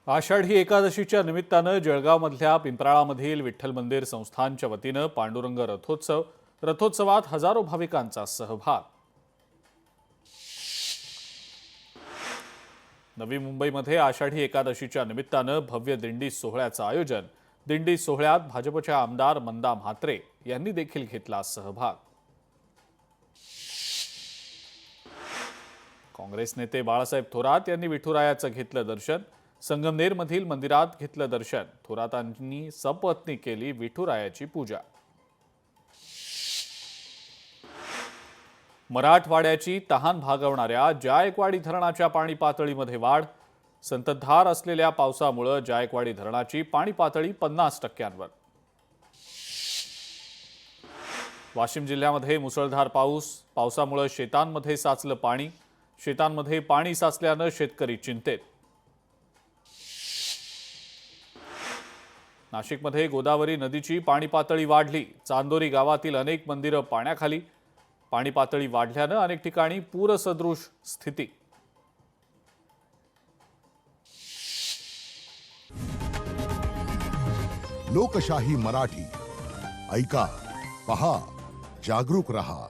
आषाढी एकादशीच्या निमित्तानं जळगावमधल्या पिंपराळामधील विठ्ठल मंदिर संस्थानच्या वतीनं पांडुरंग रथोत्सवात हजारो भाविकांचा सहभाग। नवी मुंबईमध्ये आषाढी एकादशीच्या निमित्तानं भव्य दिंडी सोहळ्याचं आयोजन। दिंडी सोहळ्यात भाजपच्या आमदार मंदा म्हात्रे यांनी देखील घेतला सहभाग। काँग्रेस नेते बाळासाहेब थोरात यांनी विठुरायाचं घेतलं दर्शन। संगमनेरमधील मंदिरात घेतलं दर्शन। थोरातांनी सपत्नी केली विठुरायाची पूजा। मराठवाड्याची तहान भागवणाऱ्या जायकवाडी धरणाच्या पाणी पातळीमध्ये वाढ। संततधार असलेल्या पावसामुळे जायकवाडी धरणाची पाणी पातळी 50%वर। वाशिम जिल्ह्यामध्ये मुसळधार पावसामुळे शेतांमध्ये साचलं पाणी। शेतांमध्ये पाणी साचल्यानं शेतकरी चिंतेत। नाशिकमध्ये गोदावरी नदीची पाणी पातळी वाढली। चांदोरी गावातील अनेक मंदिरं पाण्याखाली। पाणी पातळी वाढल्यानं अनेक ठिकाणी पूरसदृश स्थिती। लोकशाही मराठी ऐका, पहा, जागरूक रहा।